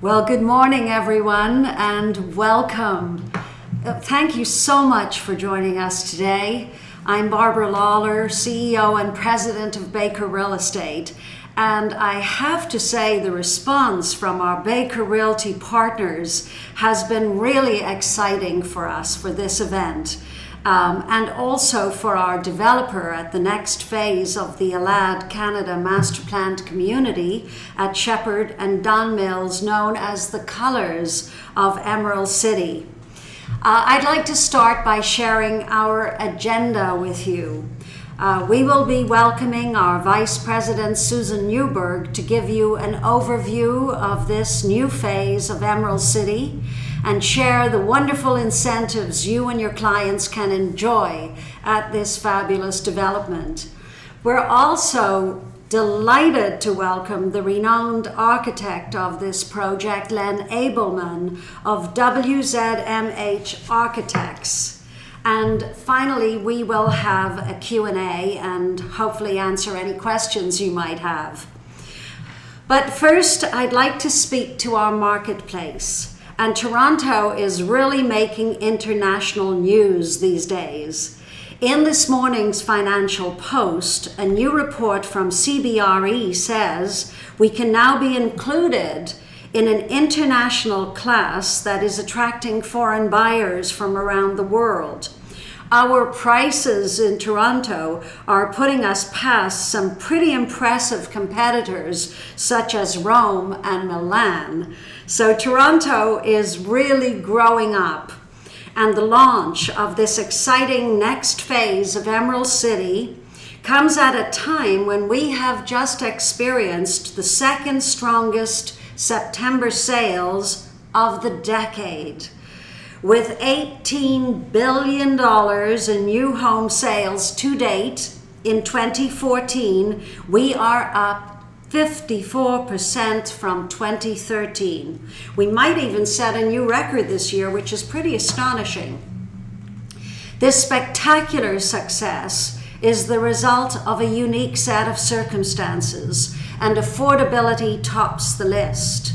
Well, good morning, everyone, and welcome. Thank you so much for joining us today. I'm Barbara Lawlor, CEO and President of Baker Real Estate, and I have to say the response from our Baker Realty partners has been really exciting for us for this event. And also for our developer at the next phase of the Alad Canada Master Planned Community at Shepherd and Don Mills, known as the Colours of Emerald City. I'd like to start by sharing our agenda with you. We will be welcoming our Vice President Susan Newberg to give you an overview of this new phase of Emerald City and share the wonderful incentives you and your clients can enjoy at this fabulous development. We're also delighted to welcome the renowned architect of this project, Len Abelman of WZMH Architects. And finally, we will have a Q&A and hopefully answer any questions you might have. But first, I'd like to speak to our marketplace. And Toronto is really making international news these days. In this morning's Financial Post, a new report from CBRE says we can now be included in an international class that is attracting foreign buyers from around the world. Our prices in Toronto are putting us past some pretty impressive competitors such as Rome and Milan. So Toronto is really growing up. And the launch of this exciting next phase of Emerald City comes at a time when we have just experienced the second strongest September sales of the decade. With $18 billion in new home sales to date in 2014, we are up 54% from 2013. We might even set a new record this year, which is pretty astonishing. This spectacular success is the result of a unique set of circumstances, and affordability tops the list.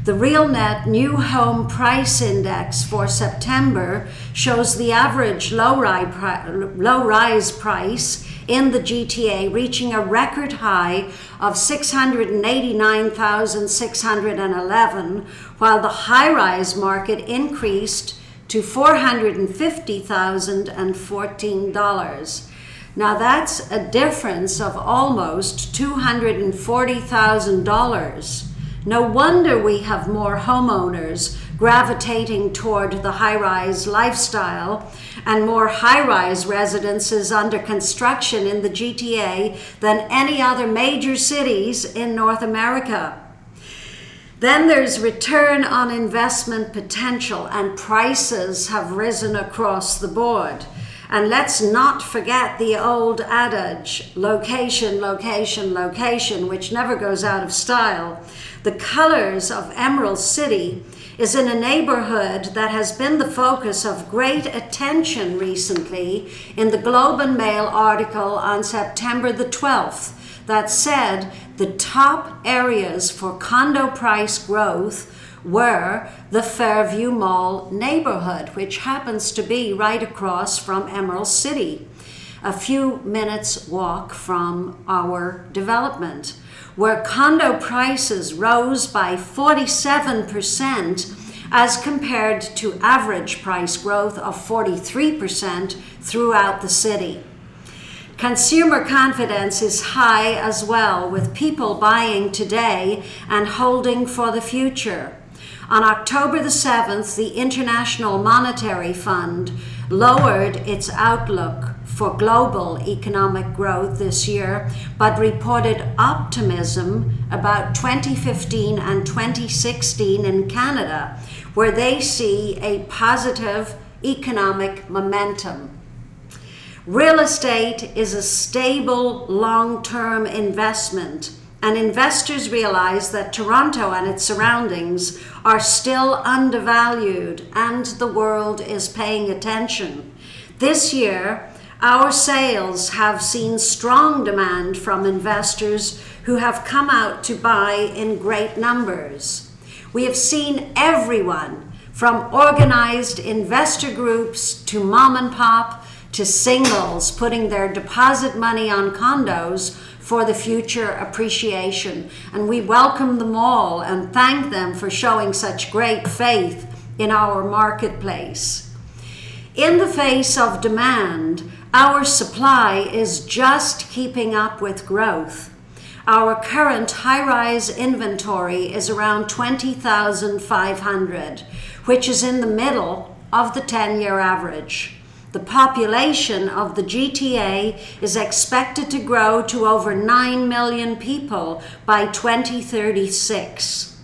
The RealNet New Home Price Index for September shows the average low-rise price in the GTA reaching a record high of $689,611, while the high-rise market increased to $450,014. Now that's a difference of almost $240,000. No wonder we have more homeowners gravitating toward the high-rise lifestyle and more high-rise residences under construction in the GTA than any other major cities in North America. Then there's return on investment potential, and prices have risen across the board. And let's not forget the old adage, location, location, location, which never goes out of style. The Colours of Emerald City is in a neighborhood that has been the focus of great attention recently in the Globe and Mail article on September the 12th that said the top areas for condo price growth were the Fairview Mall neighborhood, which happens to be right across from Emerald City, a few minutes walk from our development, where condo prices rose by 47% as compared to average price growth of 43% throughout the city. Consumer confidence is high as well, with people buying today and holding for the future. On October the 7th, the International Monetary Fund lowered its outlook for global economic growth this year, but reported optimism about 2015 and 2016 in Canada, where they see a positive economic momentum. Real estate is a stable, long-term investment, and investors realize that Toronto and its surroundings are still undervalued, and the world is paying attention. This year, our sales have seen strong demand from investors who have come out to buy in great numbers. We have seen everyone from organized investor groups to mom and pop to singles putting their deposit money on condos for the future appreciation. And we welcome them all and thank them for showing such great faith in our marketplace. In the face of demand, our supply is just keeping up with growth. Our current high-rise inventory is around 20,500, which is in the middle of the 10-year average. The population of the GTA is expected to grow to over 9 million people by 2036.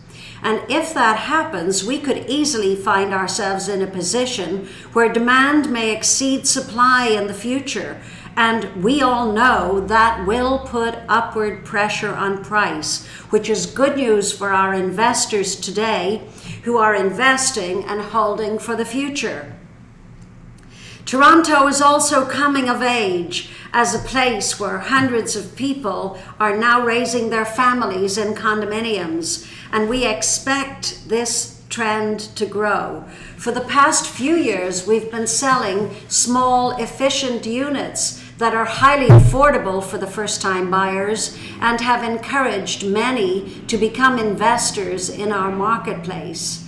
And if that happens, we could easily find ourselves in a position where demand may exceed supply in the future. And we all know that will put upward pressure on price, which is good news for our investors today who are investing and holding for the future. Toronto is also coming of age as a place where hundreds of people are now raising their families in condominiums, and we expect this trend to grow. For the past few years, we've been selling small, efficient units that are highly affordable for the first-time buyers and have encouraged many to become investors in our marketplace.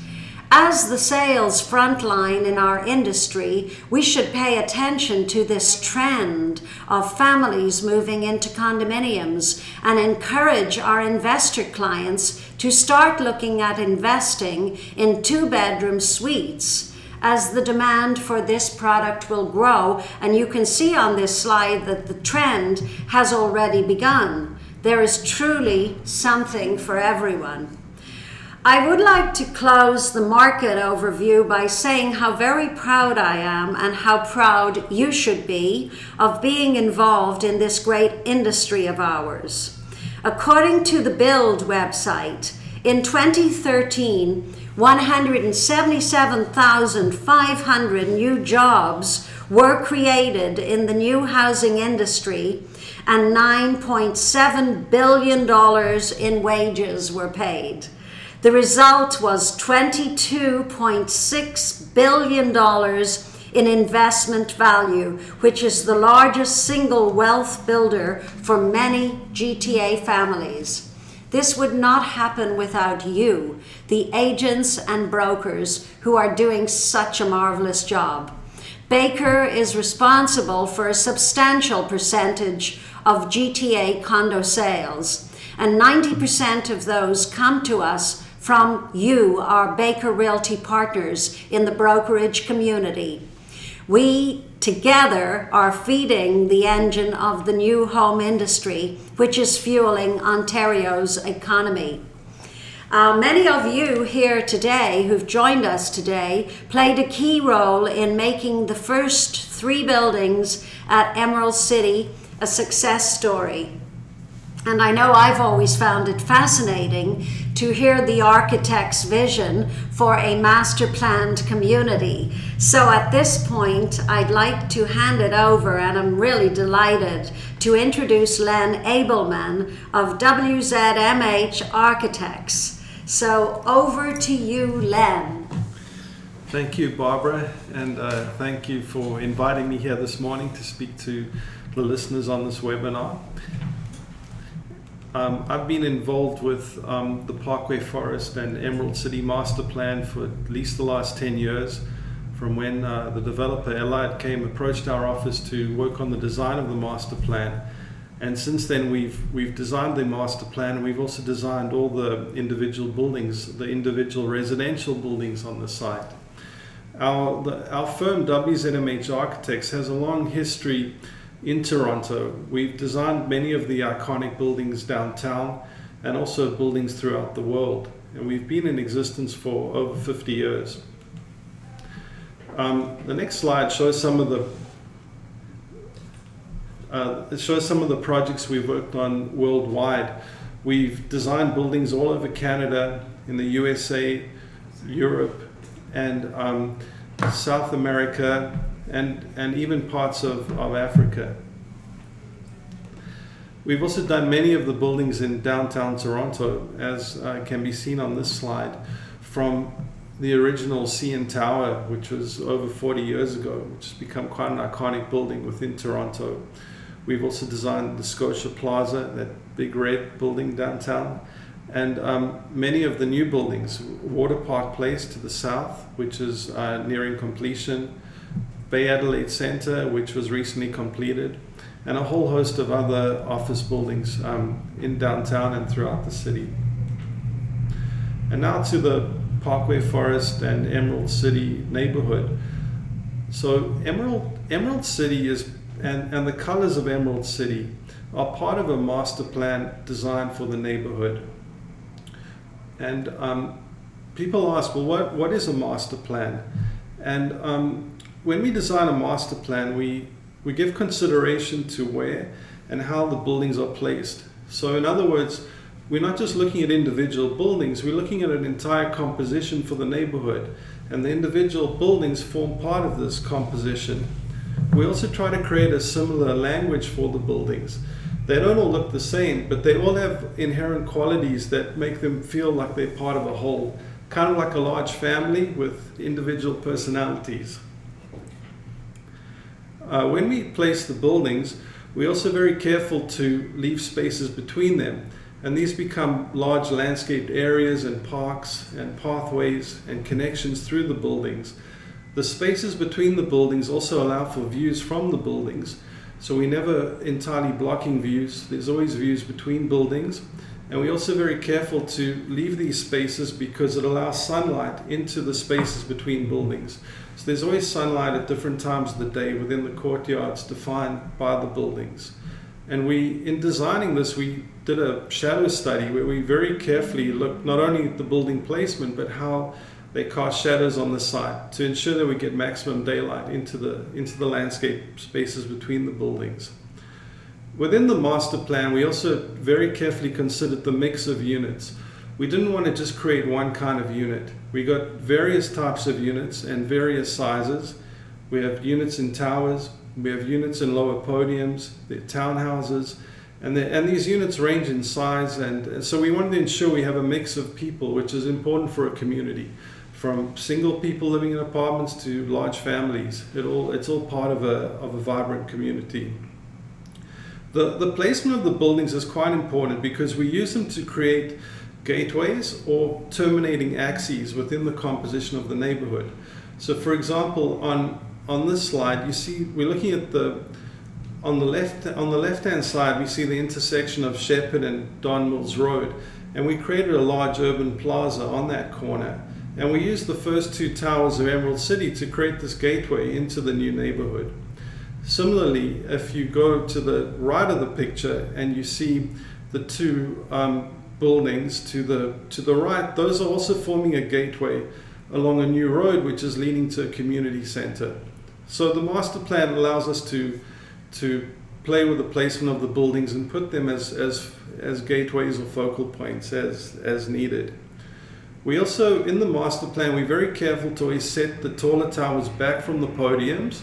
As the sales frontline in our industry, we should pay attention to this trend of families moving into condominiums and encourage our investor clients to start looking at investing in two-bedroom suites as the demand for this product will grow. And you can see on this slide that the trend has already begun. There is truly something for everyone. I would like to close the market overview by saying how very proud I am and how proud you should be of being involved in this great industry of ours. According to the BILD website, in 2013, 177,500 new jobs were created in the new housing industry and $9.7 billion in wages were paid. The result was $22.6 billion in investment value, which is the largest single wealth builder for many GTA families. This would not happen without you, the agents and brokers who are doing such a marvelous job. Baker is responsible for a substantial percentage of GTA condo sales, and 90% of those come to us from you, our Baker Realty partners in the brokerage community. We together are feeding the engine of the new home industry, which is fueling Ontario's economy. Many of you here today who've joined us today played a key role in making the first 3 buildings at Emerald City a success story. And I know I've always found it fascinating to hear the architect's vision for a master planned community. So at this point, I'd like to hand it over, and I'm really delighted to introduce Len Abelman of WZMH Architects. So over to you, Len. Thank you, Barbara, and thank you for inviting me here this morning to speak to the listeners on this webinar. I've been involved with the Parkway Forest and Emerald City Master Plan for at least the last 10 years, from when the developer Allied approached our office to work on the design of the master plan. And since then we've designed the master plan, and we've also designed all the individual buildings, the individual residential buildings on the site. Our firm WZMH Architects has a long history in Toronto. We've designed many of the iconic buildings downtown and also buildings throughout the world. And we've been in existence for over 50 years. The next slide shows some of the projects we've worked on worldwide. We've designed buildings all over Canada, in the USA, Europe, and South America, and even parts of Africa. We've also done many of the buildings in downtown Toronto, as can be seen on this slide, from the original CN Tower, which was over 40 years ago, which has become quite an iconic building within Toronto. We've also designed the Scotia Plaza, that big red building downtown, and many of the new buildings, Water Park Place to the south, which is nearing completion, Bay Adelaide Centre, which was recently completed, and a whole host of other office buildings in downtown and throughout the city. And now to the Parkway Forest and Emerald City neighborhood. So Emerald City is, and the colors of Emerald City are part of a master plan designed for the neighborhood. And people ask, well, what is a master plan? And when we design a master plan, we give consideration to where and how the buildings are placed. So in other words, we're not just looking at individual buildings, we're looking at an entire composition for the neighborhood. And the individual buildings form part of this composition. We also try to create a similar language for the buildings. They don't all look the same, but they all have inherent qualities that make them feel like they're part of a whole, kind of like a large family with individual personalities. When we place the buildings, we're also very careful to leave spaces between them. And these become large landscaped areas and parks and pathways and connections through the buildings. The spaces between the buildings also allow for views from the buildings. So we're never entirely blocking views. There's always views between buildings. And we're also very careful to leave these spaces because it allows sunlight into the spaces between buildings. So there's always sunlight at different times of the day within the courtyards defined by the buildings. And in designing this, we did a shadow study where we very carefully looked not only at the building placement, but how they cast shadows on the site to ensure that we get maximum daylight into the landscape spaces between the buildings. Within the master plan, we also very carefully considered the mix of units. We didn't want to just create one kind of unit. We got various types of units and various sizes. We have units in towers, we have units in lower podiums, the townhouses, and these units range in size, and so we wanted to ensure we have a mix of people, which is important for a community, from single people living in apartments to large families. It's all part of a vibrant community. The placement of the buildings is quite important because we use them to create gateways or terminating axes within the composition of the neighborhood. So for example, on this slide, you see we're looking at on the left-hand side, we see the intersection of Shepherd and Don Mills Road, and we created a large urban plaza on that corner. And we used the first two towers of Emerald City to create this gateway into the new neighborhood. Similarly, if you go to the right of the picture and you see the two buildings to the right, those are also forming a gateway along a new road which is leading to a community center. So the master plan allows us to play with the placement of the buildings and put them as gateways or focal points as needed. We also, in the master plan, we're very careful to always set the taller towers back from the podiums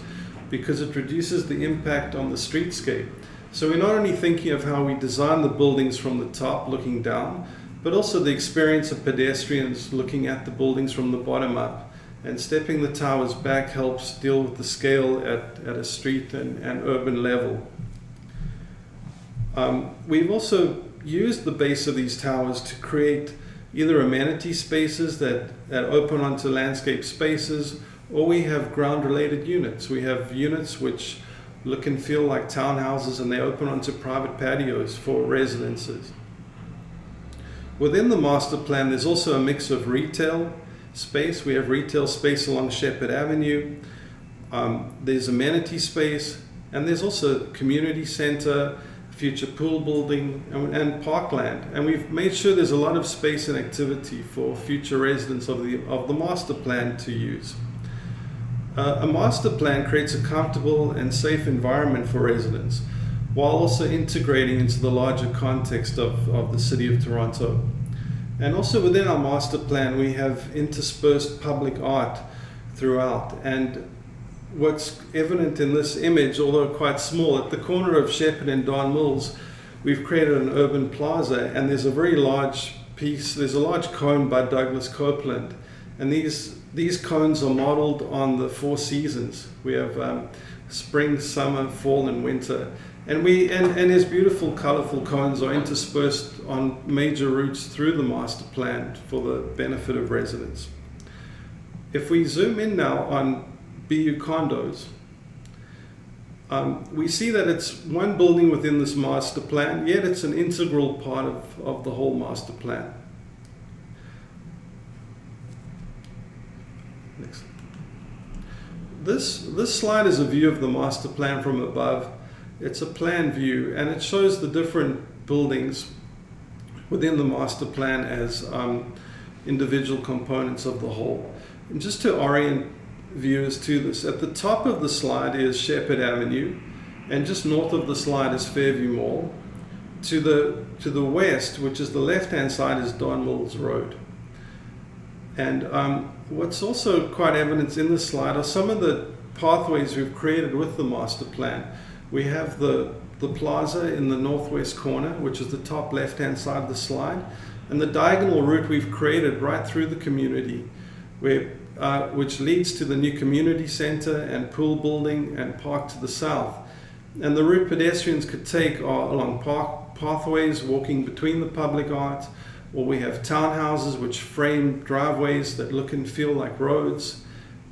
because it reduces the impact on the streetscape. So we're not only thinking of how we design the buildings from the top looking down, but also the experience of pedestrians looking at the buildings from the bottom up. And stepping the towers back helps deal with the scale at a street and urban level. We've also used the base of these towers to create either amenity spaces that open onto landscape spaces, or we have ground-related units. We have units which look and feel like townhouses and they open onto private patios for residences. Within the master plan, there's also a mix of retail space. We have retail space along Shepherd Avenue. There's amenity space, and there's also community center, future pool building, and parkland. And we've made sure there's a lot of space and activity for future residents of the master plan to use. A master plan creates a comfortable and safe environment for residents, while also integrating into the larger context of the City of Toronto. And also within our master plan, we have interspersed public art throughout. And what's evident in this image, although quite small, at the corner of Shepherd and Don Mills, we've created an urban plaza, and there's a very large piece, there's a large cone by Douglas Copeland, and these cones are modeled on the 4 seasons. We have spring, summer, fall, and winter. And these beautiful, colorful cones are interspersed on major routes through the master plan for the benefit of residents. If we zoom in now on BU condos, we see that it's one building within this master plan, yet it's an integral part of the whole master plan. Next. This slide is a view of the master plan from above. It's a plan view, and it shows the different buildings within the master plan as individual components of the whole. And just to orient viewers to this, at the top of the slide is Shepherd Avenue, and just north of the slide is Fairview Mall. To the west, which is the left-hand side, is Don Mills Road. And what's also quite evident in this slide are some of the pathways we've created with the master plan. We have the plaza in the northwest corner, which is the top left-hand side of the slide, and the diagonal route we've created right through the community, which leads to the new community center and pool building and park to the south. And the route pedestrians could take are along pathways walking between the public art, or we have townhouses which frame driveways that look and feel like roads.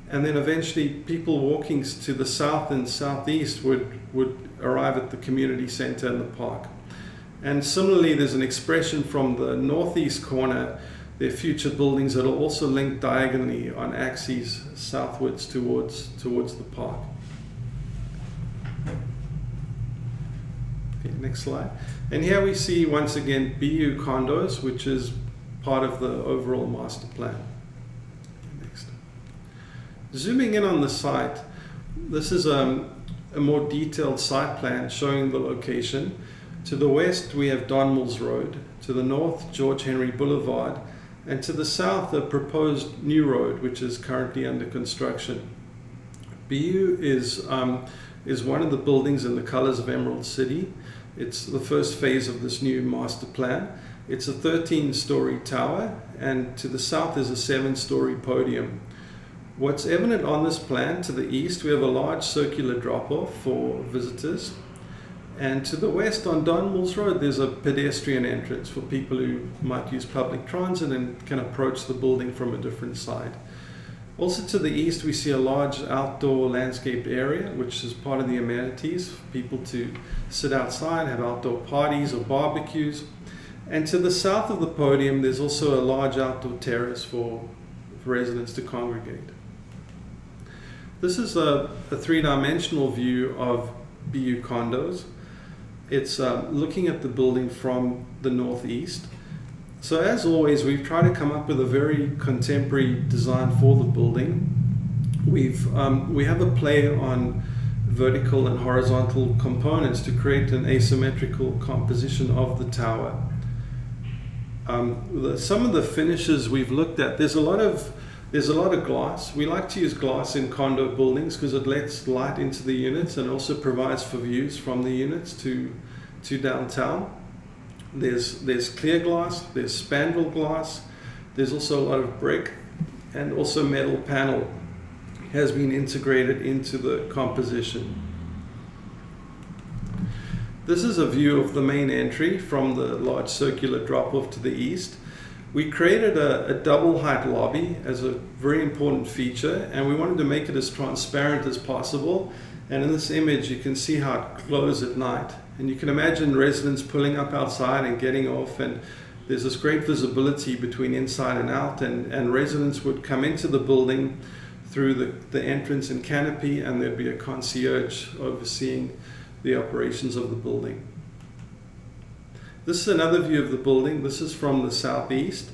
And then eventually people walking to the south and southeast would arrive at the community center and the park. And similarly, there's an expression from the northeast corner. There are future buildings that will also link diagonally on axes southwards towards the park. Okay, next slide. And here we see once again BU condos, which is part of the overall master plan. Next. Zooming in on the site, this is a more detailed site plan showing the location. To the west we have Don Mills Road, to the north George Henry Boulevard, and to the south a proposed new road which is currently under construction. BU is one of the buildings in the colors of Emerald City. It's the first phase of this new master plan. It's a 13-story tower, and to the south is a 7-story podium. What's evident on this plan, to the east we have a large circular drop-off for visitors, and to the west on Don Mills Road there's a pedestrian entrance for people who might use public transit and can approach the building from a different side. Also to the east we see a large outdoor landscaped area which is part of the amenities for people to sit outside, have outdoor parties or barbecues. And to the south of the podium there's also a large outdoor terrace for residents to congregate. This is a 3-dimensional view of BU condos. It's looking at the building from the northeast. So as always, we've tried to come up with a very contemporary design for the building. We have a play on vertical and horizontal components to create an asymmetrical composition of the tower. Some of the finishes we've looked at, there's a lot of glass. We like to use glass in condo buildings because it lets light into the units and also provides for views from the units to downtown. There's clear glass, there's spandrel glass, there's also a lot of brick, and also metal panel has been integrated into the composition. This is a view of the main entry from the large circular drop-off to the east. We created a double height lobby as a very important feature, and we wanted to make it as transparent as possible. And in this image you can see how it glows at night. And you can imagine residents pulling up outside and getting off, and there's this great visibility between inside and out, and residents would come into the building through the entrance and canopy, and there'd be a concierge overseeing the operations of the building. This is another view of the building. This is from the southeast,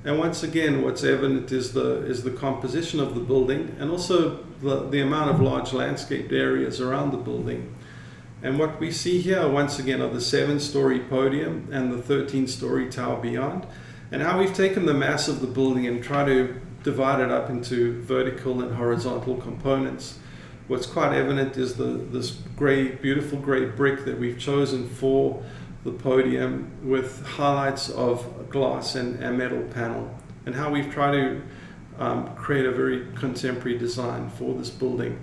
and once again what's evident is the composition of the building and also the amount of large landscaped areas around the building. And what we see here once again are the 7-story podium and the 13-story tower beyond, and how we've taken the mass of the building and tried to divide it up into vertical and horizontal components. What's quite evident is this beautiful gray brick that we've chosen for the podium with highlights of glass and metal panel, and how we've tried to create a very contemporary design for this building.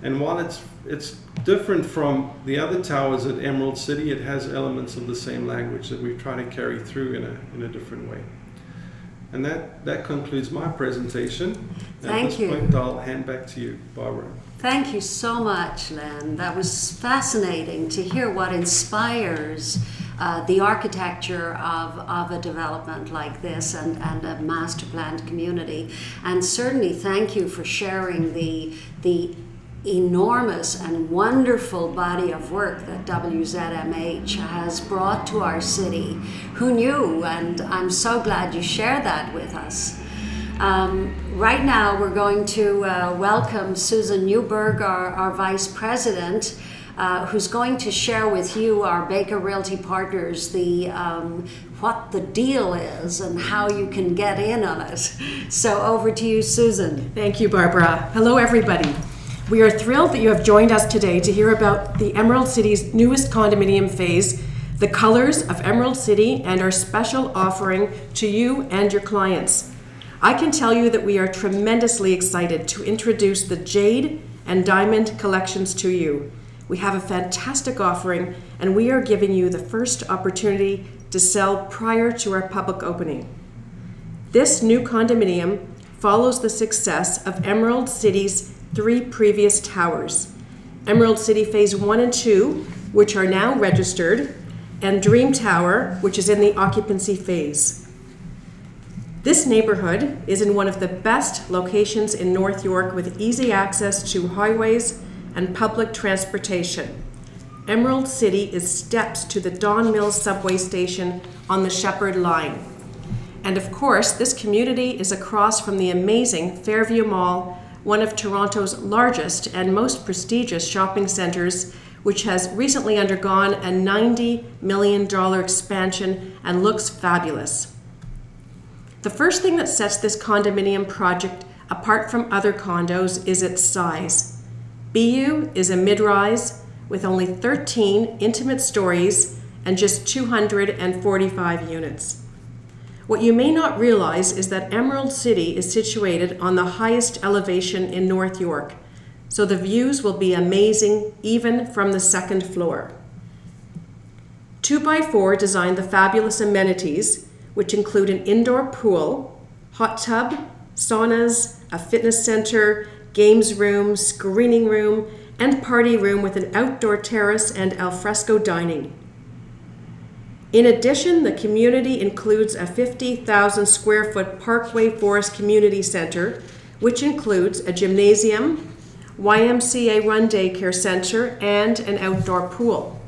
And while it's different from the other towers at Emerald City, it has elements of the same language that we've tried to carry through in a different way. And that concludes my presentation. Thank you. At this point, I'll hand back to you, Barbara. Thank you so much, Len. That was fascinating to hear what inspires the architecture of a development like this and a master planned community. And certainly thank you for sharing the enormous and wonderful body of work that WZMH has brought to our city. Who knew? And I'm so glad you shared that with us. Right now we're going to welcome Susan Newberg, our Vice President, who's going to share with you, our Baker Realty partners, what the deal is and how you can get in on it. So over to you, Susan. Thank you, Barbara. Hello, everybody. We are thrilled that you have joined us today to hear about the Emerald City's newest condominium phase, the colors of Emerald City, and our special offering to you and your clients. I can tell you that we are tremendously excited to introduce the Jade and Diamond collections to you. We have a fantastic offering, and we are giving you the first opportunity to sell prior to our public opening. This new condominium follows the success of Emerald City's 3 previous towers: Emerald City Phase 1 and 2, which are now registered, and Dream Tower, which is in the occupancy phase. This neighborhood is in one of the best locations in North York with easy access to highways and public transportation. Emerald City is steps to the Don Mills subway station on the Shepherd Line. And of course, this community is across from the amazing Fairview Mall, one of Toronto's largest and most prestigious shopping centers, which has recently undergone a $90 million expansion and looks fabulous. The first thing that sets this condominium project apart from other condos is its size. BU is a mid-rise with only 13 intimate stories and just 245 units. What you may not realize is that Emerald City is situated on the highest elevation in North York, so the views will be amazing even from the second floor. 2x4 designed the fabulous amenities, which include an indoor pool, hot tub, saunas, a fitness center, games room, screening room, and party room with an outdoor terrace and alfresco dining. In addition, the community includes a 50,000 square foot Parkway Forest Community Center, which includes a gymnasium, YMCA run daycare center, and an outdoor pool.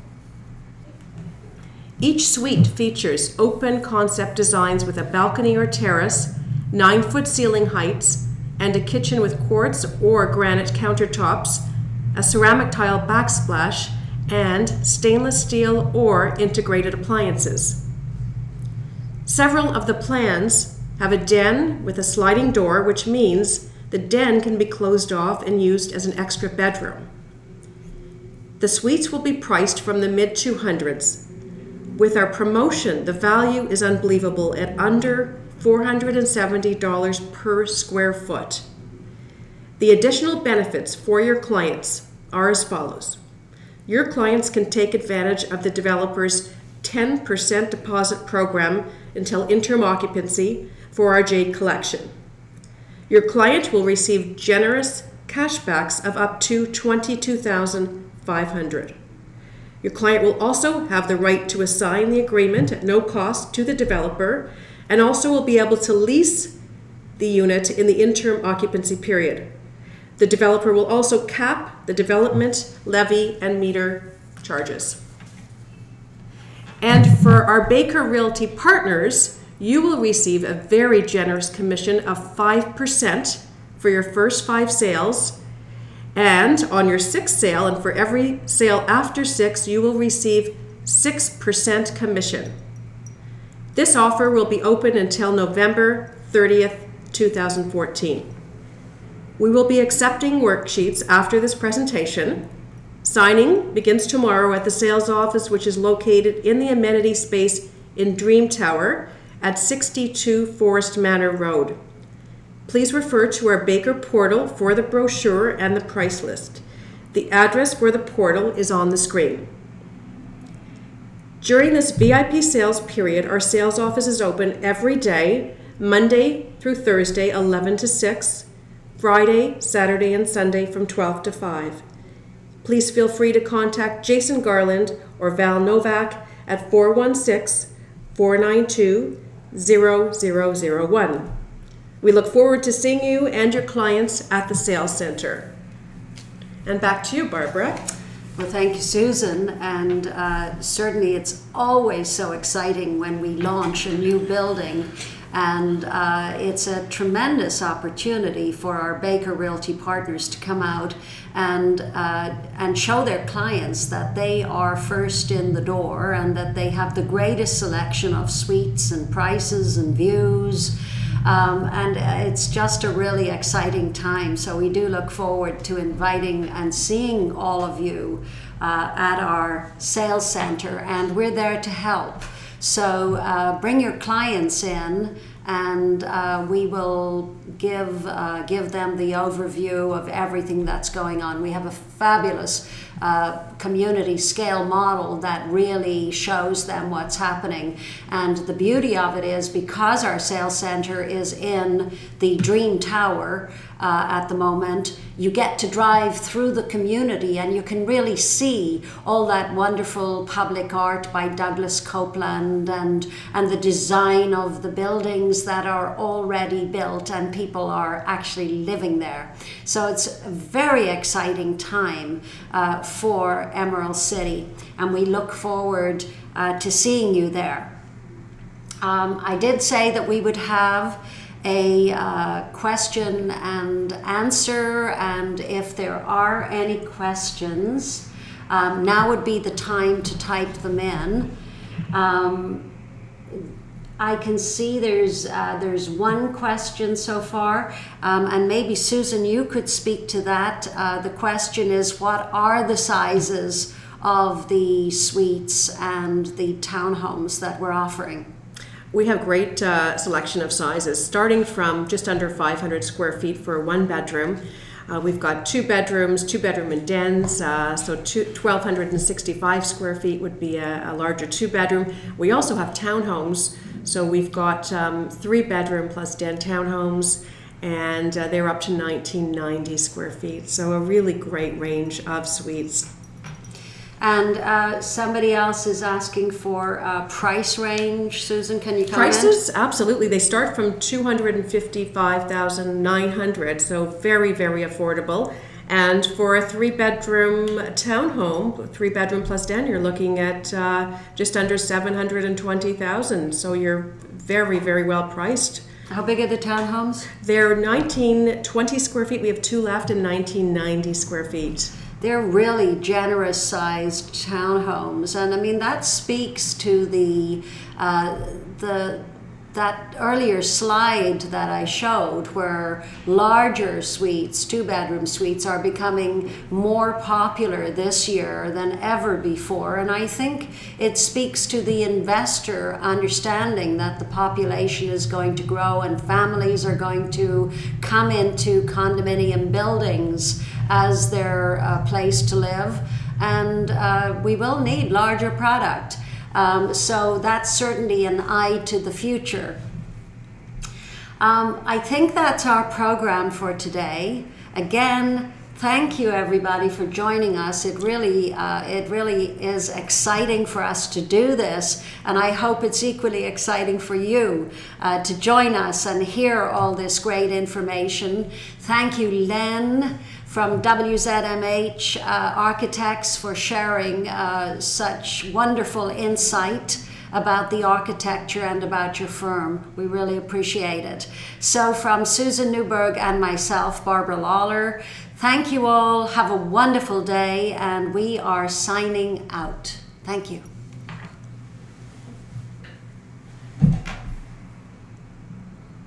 Each suite features open concept designs with a balcony or terrace, 9-foot ceiling heights, and a kitchen with quartz or granite countertops, a ceramic tile backsplash, and stainless steel or integrated appliances. Several of the plans have a den with a sliding door, which means the den can be closed off and used as an extra bedroom. The suites will be priced from the mid-200s. With our promotion, the value is unbelievable at under $470 per square foot. The additional benefits for your clients are as follows. Your clients can take advantage of the developer's 10% deposit program until interim occupancy for our Jade collection. Your client will receive generous cashbacks of up to $22,500. Your client will also have the right to assign the agreement at no cost to the developer, and also will be able to lease the unit in the interim occupancy period. The developer will also cap the development, levy, and meter charges. And for our Baker Realty partners, you will receive a very generous commission of 5% for your first 5 sales. And on your 6th sale, and for every sale after 6, you will receive 6% commission. This offer will be open until November 30th, 2014. We will be accepting worksheets after this presentation. Signing begins tomorrow at the sales office, which is located in the amenity space in Dream Tower at 62 Forest Manor Road. Please refer to our Baker portal for the brochure and the price list. The address for the portal is on the screen. During this VIP sales period, our sales office is open every day, Monday through Thursday, 11 to 6, Friday, Saturday, and Sunday from 12 to 5. Please feel free to contact Jason Garland or Val Novak at 416-492-0001. We look forward to seeing you and your clients at the sales center. And back to you, Barbara. Well, thank you, Susan. And certainly it's always so exciting when we launch a new building. And it's a tremendous opportunity for our Baker Realty partners to come out and show their clients that they are first in the door and that they have the greatest selection of suites and prices and views. And it's just a really exciting time. So we do look forward to inviting and seeing all of you at our sales center, and we're there to help. So bring your clients in, and we will give them the overview of everything that's going on. We have a fabulous community scale model that really shows them what's happening. And the beauty of it is, because our sales center is in the Dream Tower at the moment, you get to drive through the community and you can really see all that wonderful public art by Douglas Copeland and the design of the buildings that are already built and people are actually living there. So it's a very exciting time for Emerald City, and we look forward to seeing you there. I did say that we would have a question and answer, and if there are any questions, now would be the time to type them in. I can see there's one question so far, and maybe Susan, you could speak to that. The question is, what are the sizes of the suites and the townhomes that we're offering? We have great selection of sizes, starting from just under 500 square feet for a one bedroom. We've got two bedroom and dens, so 1,265 square feet would be a larger two bedroom. We also have townhomes, so we've got 3 bedroom plus den townhomes, and they're up to 1,990 square feet. So a really great range of suites. And somebody else is asking for a price range. Susan, can you comment? Prices, absolutely. They start from $255,900, so very, very affordable. And for a 3-bedroom townhome, 3-bedroom plus den, you're looking at just under $720,000. So you're very, very well priced. How big are the townhomes? They're 1,920 square feet. We have 2 left in 1,990 square feet. They're really generous sized townhomes, and I mean that speaks to that earlier slide that I showed, where larger suites, 2-bedroom suites, are becoming more popular this year than ever before. And I think it speaks to the investor understanding that the population is going to grow and families are going to come into condominium buildings as their place to live, and we will need larger product. So that's certainly an eye to the future. I think that's our program for today. Again, thank you everybody for joining us. It really is exciting for us to do this, and I hope it's equally exciting for you to join us and hear all this great information. Thank you, Len from WZMH Architects, for sharing such wonderful insight about the architecture and about your firm. We really appreciate it. So from Susan Newberg and myself, Barbara Lawlor, thank you all. Have a wonderful day, and we are signing out. Thank you.